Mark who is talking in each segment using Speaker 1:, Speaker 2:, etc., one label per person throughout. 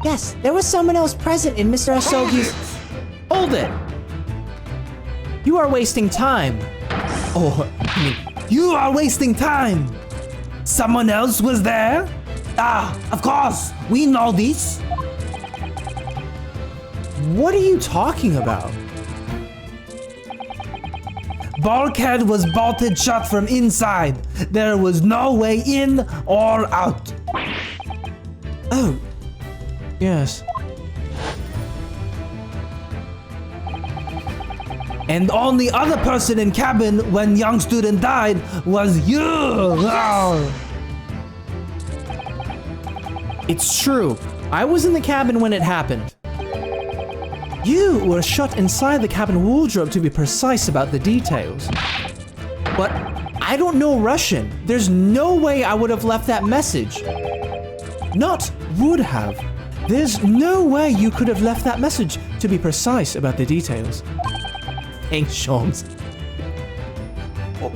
Speaker 1: Yes, there was someone else present in Mr. Asogi's...
Speaker 2: Hold it! You are wasting time. Oh, you are wasting time! Someone else was there? Ah, of course, we know this. What are you talking about? Bulkhead was bolted shut from inside. There was no way in or out. Oh, yes. And only other person in cabin when young student died was you. Oh. It's true. I was in the cabin when it happened. You were shut inside the cabin wardrobe to be precise about the details. But I don't know Russian. There's no way I would have left that message. Not would have. There's no way you could have left that message to be precise about the details. Hey, Sholmes.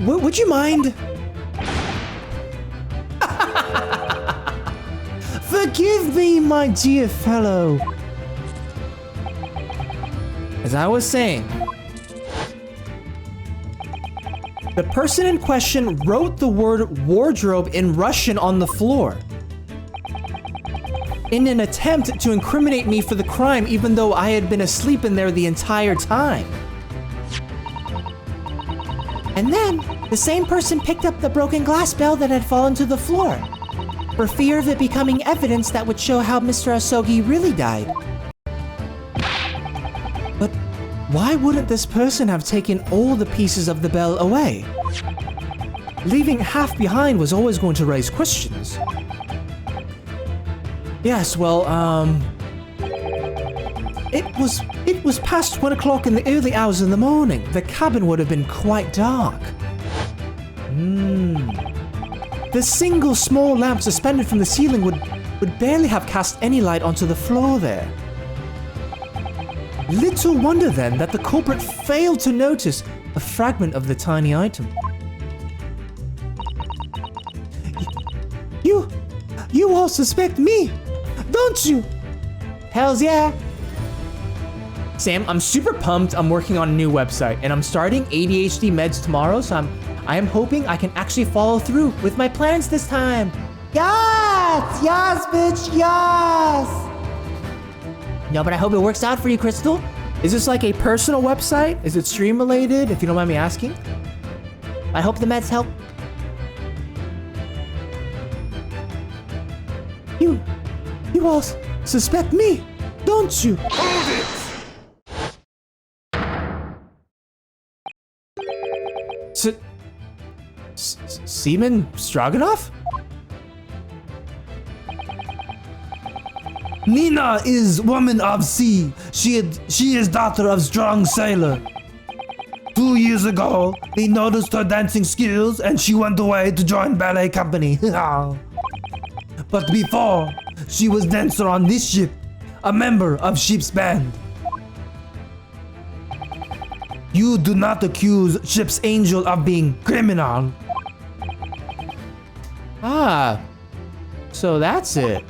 Speaker 2: Would you mind? Forgive me, my dear fellow. As I was saying, the person in question wrote the word wardrobe in Russian on the floor in an attempt to incriminate me for the crime, even though I had been asleep in there the entire time.
Speaker 1: And then, the same person picked up the broken glass bell that had fallen to the floor, for fear of it becoming evidence that would show how Mr. Asogi really died.
Speaker 2: But why wouldn't this person have taken all the pieces of the bell away? Leaving half behind was always going to raise questions. Yes, well, It was past 1 o'clock in the early hours of the morning. The cabin would have been quite dark. The single small lamp suspended from the ceiling would barely have cast any light onto the floor there. Little wonder then that the culprit failed to notice a fragment of the tiny item. You all suspect me, don't you?
Speaker 1: Hells yeah.
Speaker 2: Sam, I'm super pumped. I'm working on a new website and I'm starting ADHD meds tomorrow, so I am hoping I can actually follow through with my plans this time.
Speaker 1: Yes! Yes, bitch, yes!
Speaker 2: No, but I hope it works out for you, Crystal. Is this like a personal website? Is it stream related, if you don't mind me asking?
Speaker 1: I hope the meds help.
Speaker 2: You all suspect me, don't you?
Speaker 3: Hold it!
Speaker 2: Seaman Stroganoff? Nina is woman of sea. She is daughter of strong sailor. 2 years ago, they noticed her dancing skills and she went away to join ballet company. But before, she was dancer on this ship, a member of ship's band. You do not accuse ship's angel of being criminal. Ah, so that's it.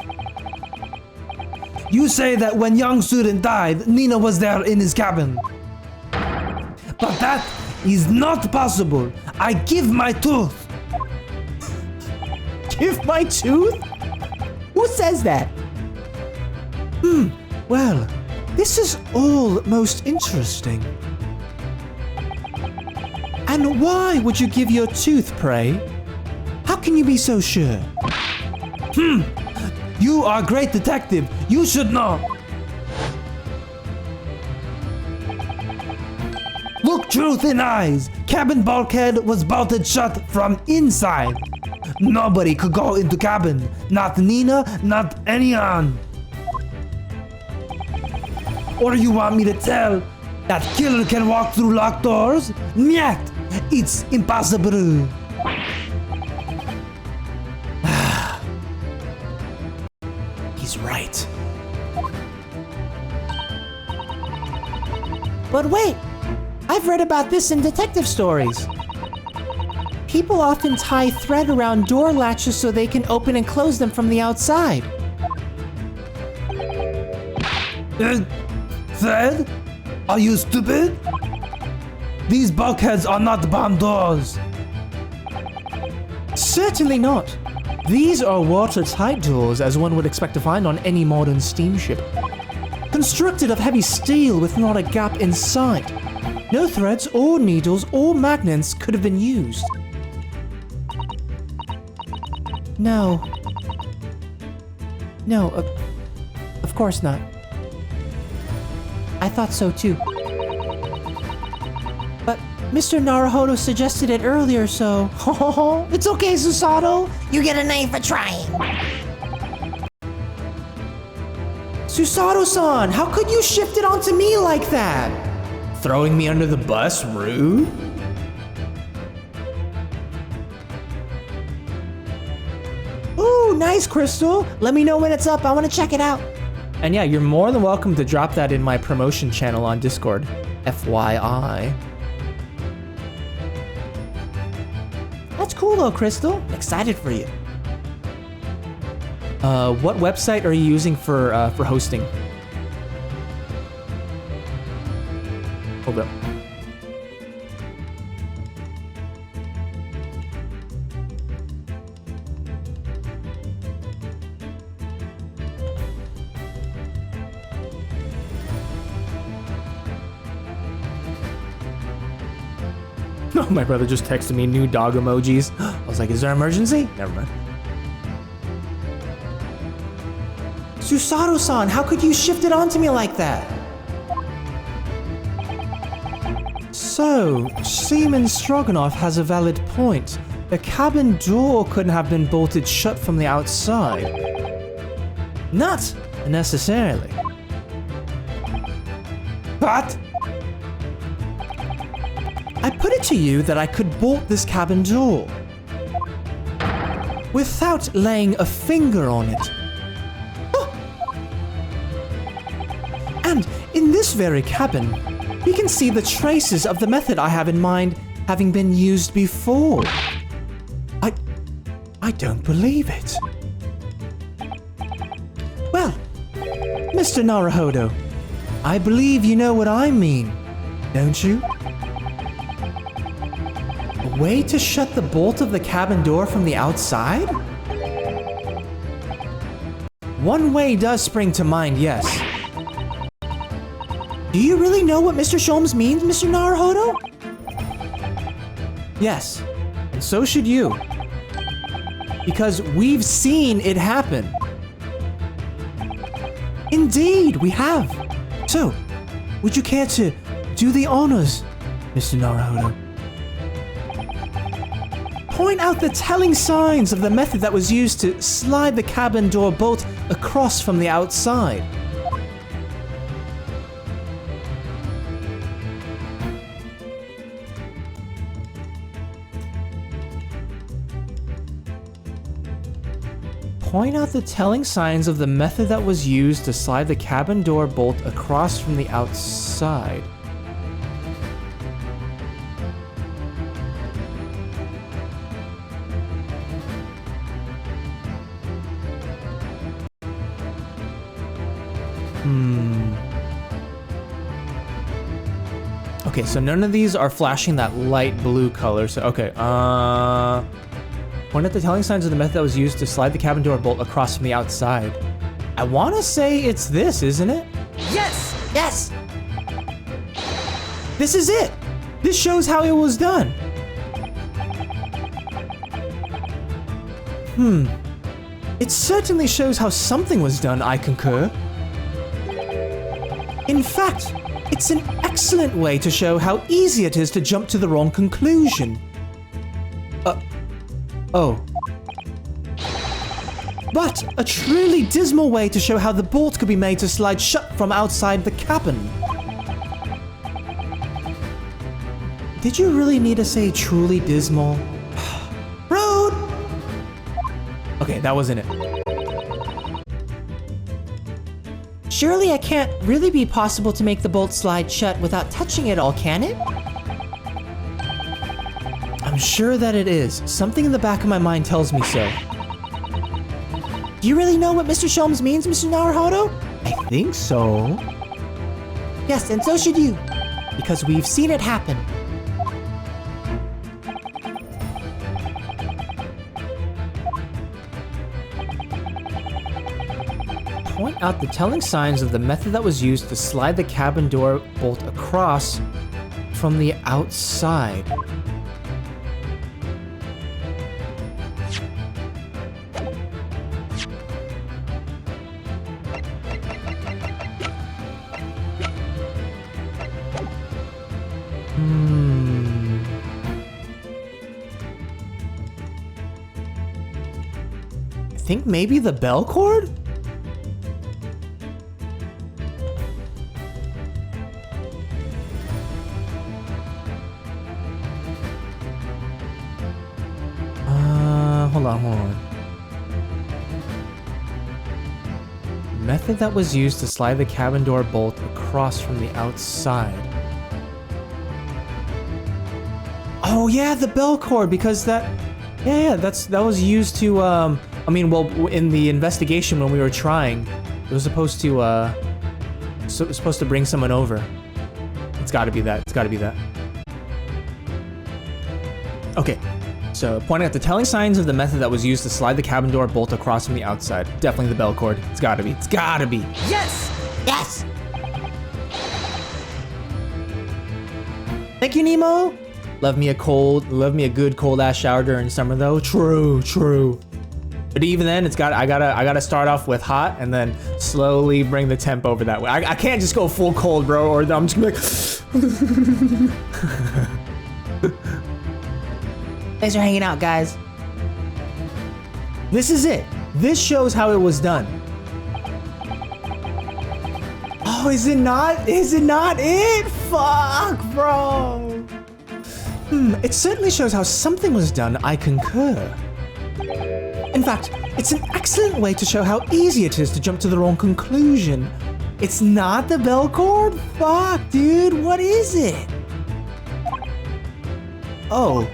Speaker 2: You say that when young student died, Nina was there in his cabin. But that is not possible. I give my tooth.
Speaker 1: Give my tooth? Who says that?
Speaker 2: Well, this is all most interesting. And why would you give your tooth, pray? How can you be so sure? You are a great detective. You should know. Look truth in eyes. Cabin bulkhead was bolted shut from inside. Nobody could go into cabin. Not Nina, not anyone. Or you want me to tell that killer can walk through locked doors? Nyet! It's impossible. He's right.
Speaker 1: But wait, I've read about this in detective stories. People often tie thread around door latches so they can open and close them from the outside.
Speaker 2: Fred? Are you stupid? These bulkheads are not bomb doors. Certainly not. These are watertight doors, as one would expect to find on any modern steamship. Constructed of heavy steel with not a gap inside. No threads or needles or magnets could have been used. No. No, of course not. I thought so too. But Mr. Naruhodo suggested it earlier, so... It's okay, Susato.
Speaker 3: You get a name for trying.
Speaker 2: Susato-san, how could you shift it onto me like that? Throwing me under the bus, rude? Ooh, nice, Crystal. Let me know when it's up. I want to check it out. And yeah, you're more than welcome to drop that in my promotion channel on Discord. FYI. That's cool though, Crystal. I'm excited for you. What website are you using for hosting? Hold up. Oh, my brother just texted me new dog emojis. I was like, is there an emergency? Never mind. Susato-san, how could you shift it onto me like that? So, Seaman Stroganoff has a valid point. The cabin door couldn't have been bolted shut from the outside. Not necessarily. But I put it to you that I could bolt this cabin door without laying a finger on it. And in this very cabin, we can see the traces of the method I have in mind having been used before. I don't believe it. Well, Mr. Naruhodo, I believe you know what I mean, don't you? A way to shut the bolt of the cabin door from the outside? One way does spring to mind, yes. Do you really know what Mr. Sholmes means, Mr. Naruhodo? Yes, and so should you. Because we've seen it happen. Indeed, we have. So, would you care to do the honors, Mr. Naruhodo? Point out the telling signs of the method that was used to slide the cabin door bolt across from the outside. Point out the telling signs of the method that was used to slide the cabin door bolt across from the outside. Okay, so none of these are flashing that light blue color, so okay, point at the telling signs of the method that was used to slide the cabin door bolt across from the outside. I want to say it's this, isn't it?
Speaker 3: Yes! Yes!
Speaker 2: This is it! This shows how it was done. It certainly shows how something was done, I concur. In fact, it's an excellent way to show how easy it is to jump to the wrong conclusion. Oh. But a truly dismal way to show how the bolt could be made to slide shut from outside the cabin. Did you really need to say truly dismal? Rude! Okay, that wasn't it. Surely it can't really be possible to make the bolt slide shut without touching it all, can it? I'm sure that it is. Something in the back of my mind tells me so. Do you really know what Mr. Sholmes means, Mr. Naruhodo? I I think so.
Speaker 1: Yes, and so should you.
Speaker 2: Because we've seen it happen. Point out the telling signs of the method that was used to slide the cabin door bolt across from the outside. I think maybe the bell cord? Hold on. Method that was used to slide the cabin door bolt across from the outside. Oh yeah, the bell cord, because that was used to in the investigation when we were trying, it was supposed to bring someone over. It's got to be that. Okay. So, pointing out the telling signs of the method that was used to slide the cabin door bolt across from the outside. Definitely the bell cord. It's gotta be.
Speaker 3: Yes! Yes!
Speaker 2: Thank you, Nemo. Love me a good cold ass shower during summer though. True. But even then, I gotta start off with hot and then slowly bring the temp over that way. I can't just go full cold, bro, or I'm just gonna be like.
Speaker 1: Thanks for hanging out, guys.
Speaker 2: This is it. This shows how it was done. Oh, is it not? Is it not it? Fuck, bro. It certainly shows how something was done, I concur. In fact, it's an excellent way to show how easy it is to jump to the wrong conclusion. It's not the bell cord? Fuck, dude, what is it? Oh.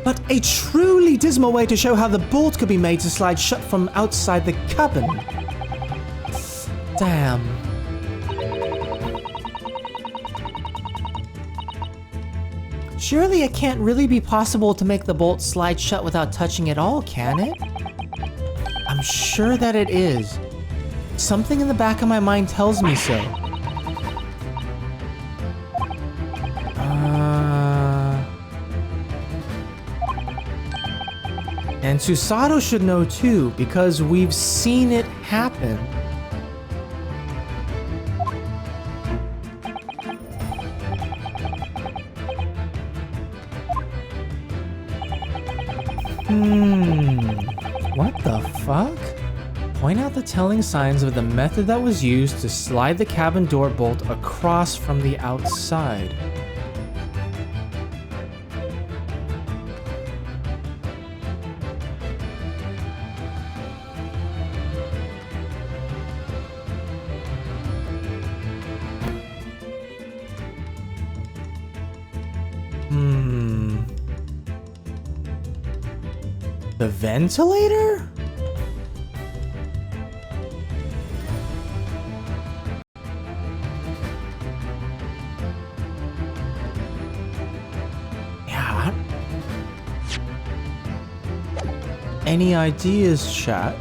Speaker 2: But a truly dismal way to show how the bolt could be made to slide shut from outside the cabin. Damn. Surely it can't really be possible to make the bolt slide shut without touching it all, can it? I'm sure that it is. Something in the back of my mind tells me so. And Susato should know too, because we've seen it happen. What the fuck? Point out the telling signs of the method that was used to slide the cabin door bolt across from the outside. The ventilator? Yeah. Any ideas, chat?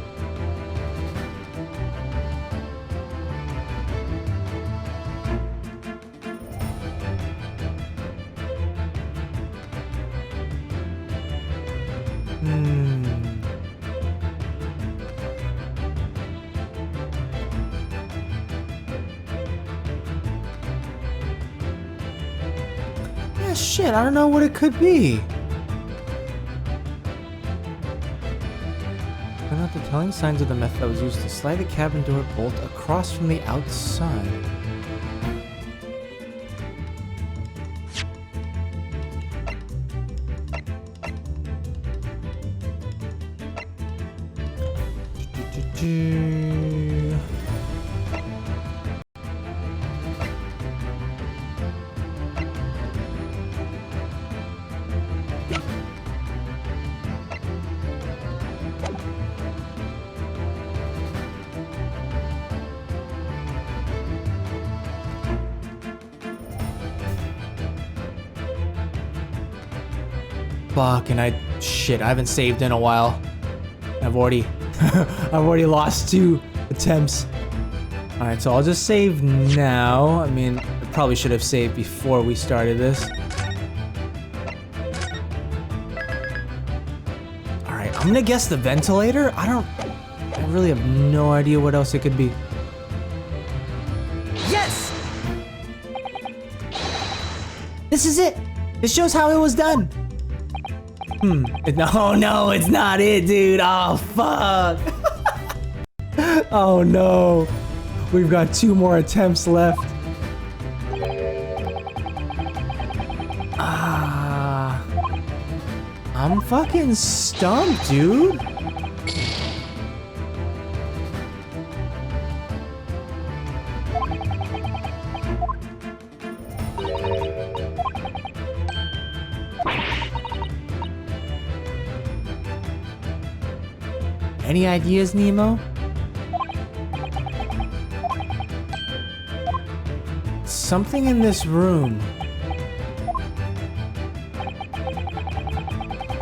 Speaker 2: Shit, I don't know what it could be. Point out the telling signs of the method that was used to slide the cabin door bolt across from the outside. Fuck, and shit, I haven't saved in a while. I've already lost 2 attempts. All right, so I'll just save now. I mean, I probably should have saved before we started this. All right, I'm gonna guess the ventilator. I really have no idea what else it could be.
Speaker 3: Yes!
Speaker 1: This is it. This shows how it was done.
Speaker 2: No, it's not it, dude. Oh, fuck. Oh, no. We've got 2 more attempts left. I'm fucking stumped, dude. Any ideas, Nemo? Something in this room.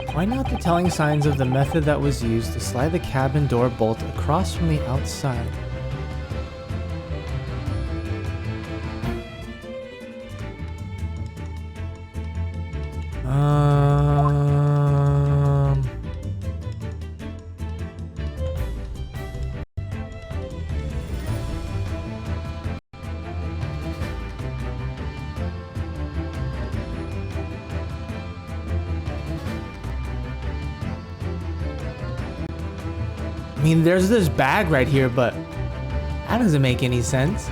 Speaker 2: Point out the telling signs of the method that was used to slide the cabin door bolt across from the outside. I mean, there's this bag right here, but that doesn't make any sense.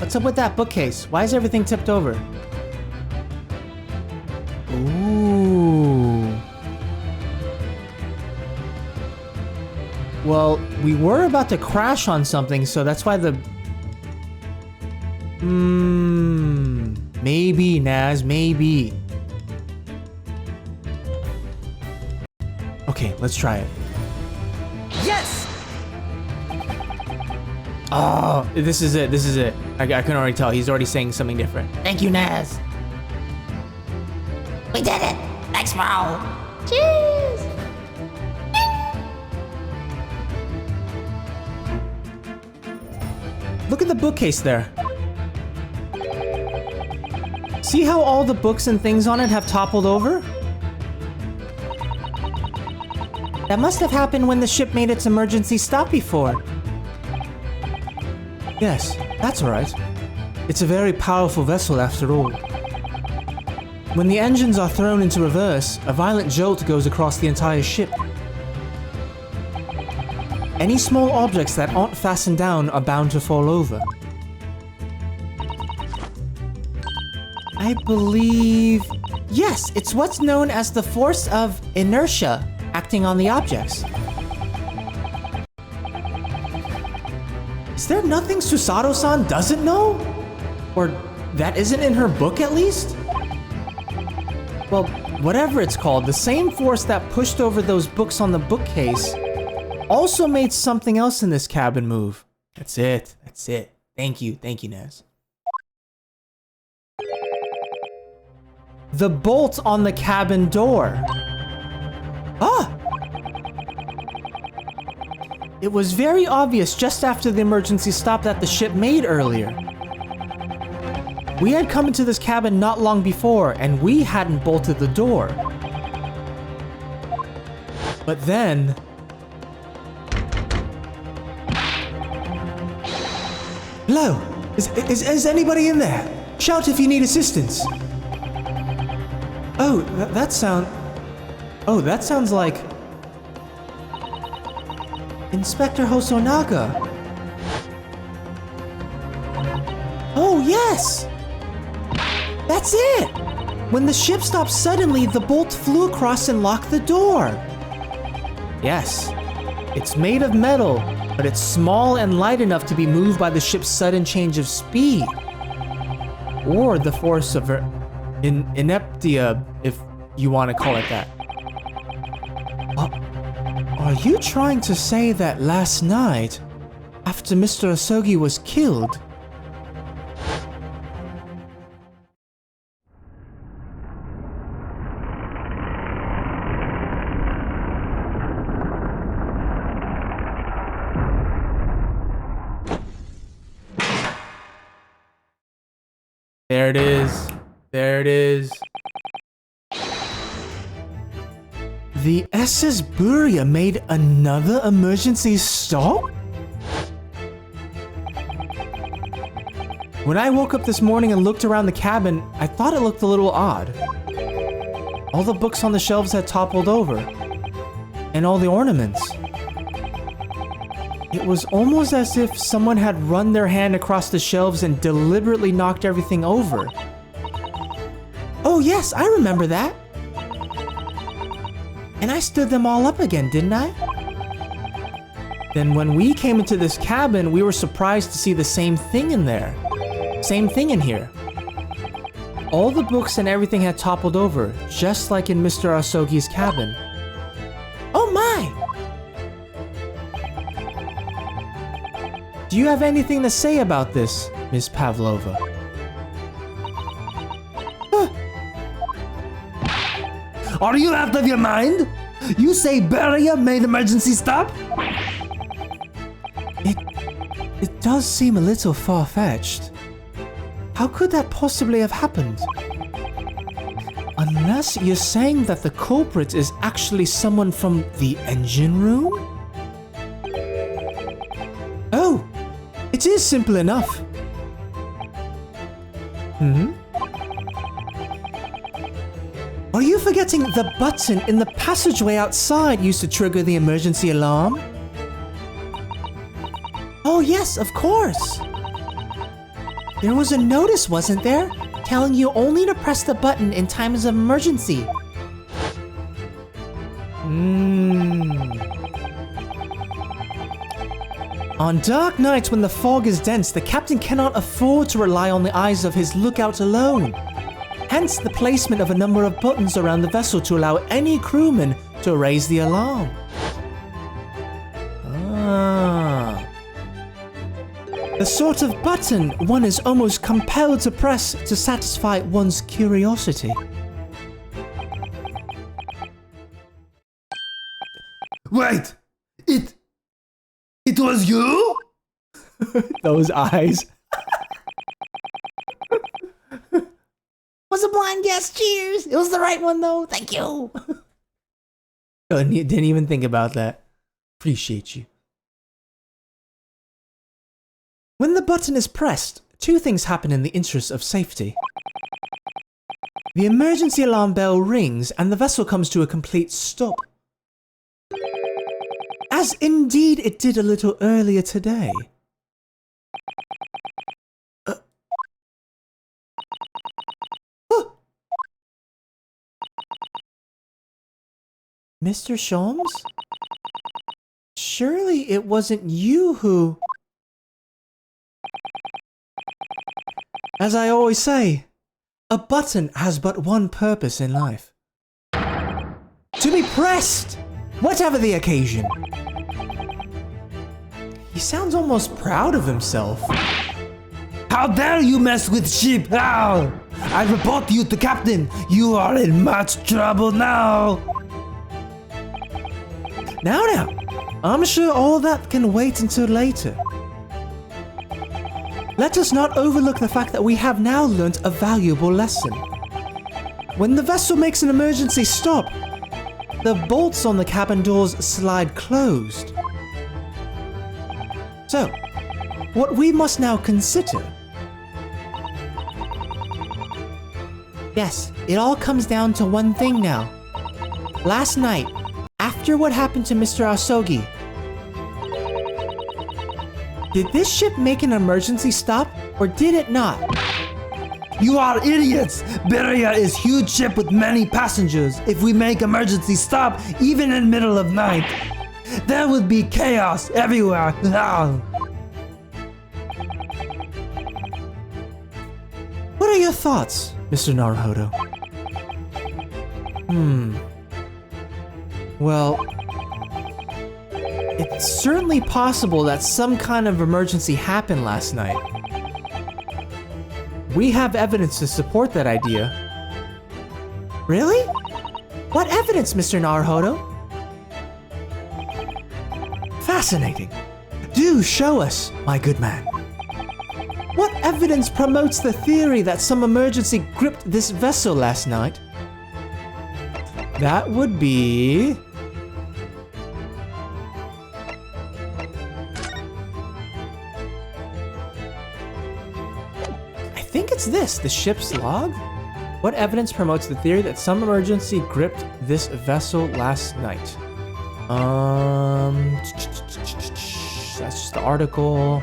Speaker 2: What's up with that bookcase? Why is everything tipped over? Ooh. Well, we were about to crash on something, so that's why the... Maybe, Naz, maybe. Okay, let's try it.
Speaker 3: Yes!
Speaker 2: Oh, this is it, this is it. I can already tell, he's already saying something different.
Speaker 3: Thank you, Naz. We did it! Thanks, bro! Cheers!
Speaker 2: Look at the bookcase there. See how all the books and things on it have toppled over?
Speaker 1: That must have happened when the ship made its emergency stop before.
Speaker 2: Yes, that's right. It's a very powerful vessel after all. When the engines are thrown into reverse, a violent jolt goes across the entire ship. Any small objects that aren't fastened down are bound to fall over.
Speaker 1: I believe... Yes, it's what's known as the force of inertia acting on the objects.
Speaker 2: Is there nothing Susato-san doesn't know? Or that isn't in her book at least? Well, whatever it's called, the same force that pushed over those books on the bookcase also made something else in this cabin move. That's it. That's it. Thank you, Naz. The bolt on the cabin door. Ah! It was very obvious just after the emergency stop that the ship made earlier. We had come into this cabin not long before, and we hadn't bolted the door. But then... Hello? Is anybody in there? Shout if you need assistance. Oh, that sounds like... Inspector Hosonaga. Oh, yes! That's it! When the ship stopped suddenly, the bolt flew across and locked the door. Yes, it's made of metal, but it's small and light enough to be moved by the ship's sudden change of speed. or the force of Inertia, if you want to call it that. Are you trying to say that last night, after Mr. Asogi was killed, There it is. There it is. The SS Buria made another emergency stop? When I woke up this morning and looked around the cabin, I thought it looked a little odd. All the books on the shelves had toppled over, and all the ornaments. It was almost as if someone had run their hand across the shelves and deliberately knocked everything over.
Speaker 1: Oh yes, I remember that. And I stood them all up again, didn't I?
Speaker 2: Then when we came into this cabin, we were surprised to see the same thing in there. Same thing in here. All the books and everything had toppled over, just like in Mr. Asogi's cabin.
Speaker 1: Oh my!
Speaker 2: Do you have anything to say about this, Miss Pavlova?
Speaker 4: Are you out of your mind? You say Beria made emergency stop?
Speaker 2: It does seem a little far-fetched. How could that possibly have happened? Unless you're saying that the culprit is actually someone from the engine room? Oh, it is simple enough. Are you forgetting the button in the passageway outside used to trigger the emergency alarm?
Speaker 1: Oh yes, of course. There was a notice, wasn't there? Telling you only to press the button in times of emergency.
Speaker 2: On dark nights when the fog is dense, the captain cannot afford to rely on the eyes of his lookout alone. Hence the placement of a number of buttons around the vessel to allow any crewman to raise the alarm. The sort of button one is almost compelled to press to satisfy one's curiosity.
Speaker 4: Wait! It was you?
Speaker 2: Those eyes.
Speaker 3: Was a blind guess. Cheers. It was the right one though. Thank you.
Speaker 2: Didn't even think about that. Appreciate you. When the button is pressed, two things happen in the interest of safety. The emergency alarm bell rings and the vessel comes to a complete stop. As indeed it did a little earlier today. Mr. Sholmes? Surely it wasn't you who... As I always say, a button has but one purpose in life. To be pressed, whatever the occasion. He sounds almost proud of himself.
Speaker 4: How dare you mess with ship? Ow! I report you to Captain. You are in much trouble now.
Speaker 2: Now, I'm sure all that can wait until later. Let us not overlook the fact that we have now learnt a valuable lesson. When the vessel makes an emergency stop, the bolts on the cabin doors slide closed. So, what we must now consider...
Speaker 1: Yes, it all comes down to one thing now. Last night, after what happened to Mr. Asogi, did this ship make an emergency stop, or did it not?
Speaker 4: You are idiots! Beria is huge ship with many passengers. If we make emergency stop, even in middle of night, there would be chaos everywhere.
Speaker 1: What are
Speaker 2: your thoughts, Mr. Naruhodo? Well, it's certainly possible that some kind of emergency happened last night. We have evidence to support that idea.
Speaker 1: Really? What evidence, Mr. Naruhodo?
Speaker 2: Fascinating. Do show us, my good man. What evidence promotes the theory that some emergency gripped this vessel last night? That would be... I think it's this, the ship's log? What evidence promotes the theory that some emergency gripped this vessel last night? That's just the article.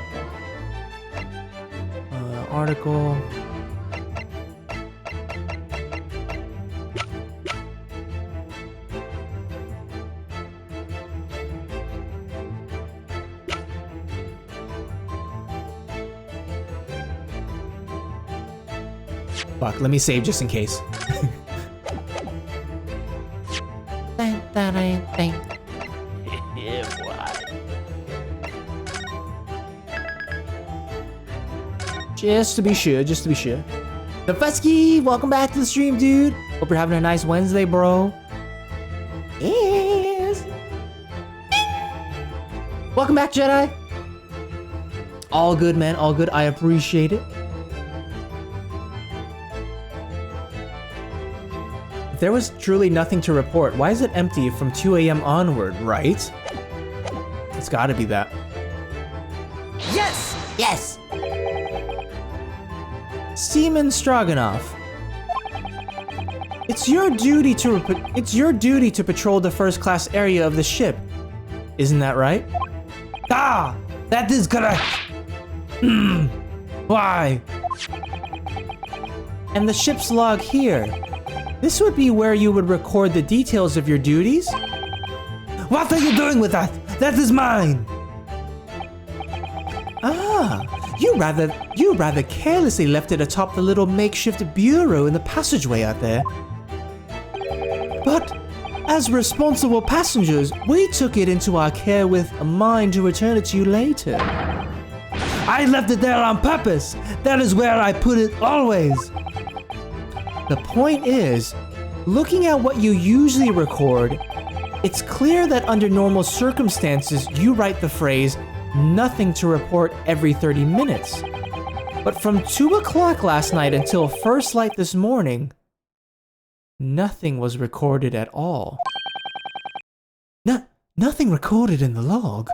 Speaker 2: Article. Fuck, let me save just in case. Just to be sure, just to be sure. Nefusky, welcome back to the stream, dude. Hope you're having a nice Wednesday, bro.
Speaker 1: Yes.
Speaker 2: Welcome back, Jedi. All good, man, all good. I appreciate it. If there was truly nothing to report, why is it empty from 2 a.m. onward, right? It's gotta be that.
Speaker 3: Yes! Yes!
Speaker 2: Seaman Stroganoff. It's your duty to patrol the first class area of the ship. Isn't that right?
Speaker 4: Ah, that is correct. Why?
Speaker 2: And the ship's log here. This would be where you would record the details of your duties?
Speaker 4: What are you doing with that? That is mine.
Speaker 2: Ah, you rather carelessly left it atop the little makeshift bureau in the passageway out there. But as responsible passengers, we took it into our care with a mind to return it to you later.
Speaker 4: I left it there on purpose. That is where I put it always.
Speaker 2: The point is, looking at what you usually record, it's clear that under normal circumstances, you write the phrase, "nothing to report" every 30 minutes. But from 2 o'clock last night until first light this morning, nothing was recorded at all. Nothing recorded in the log.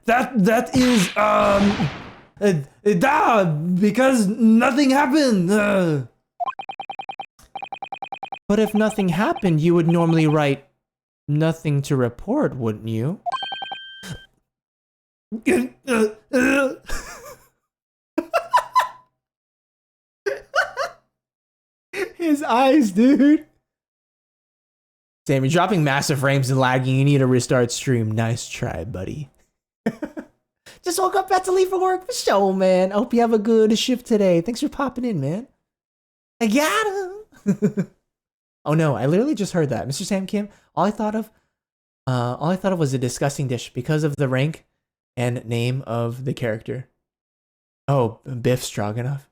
Speaker 4: That is because nothing happened.
Speaker 2: But if nothing happened, you would normally write "nothing to report," wouldn't you? His eyes, dude. Sam, you're dropping massive frames and lagging. You need to restart stream. Nice try, buddy.
Speaker 1: Just woke up about to leave for work for show, man. I hope you have a good shift today. Thanks for popping in, man. I got him.
Speaker 2: Oh no, I literally just heard that. MrSamKim, all I thought of was a disgusting dish because of the rank and name of the character. Oh, Biff Stroganoff.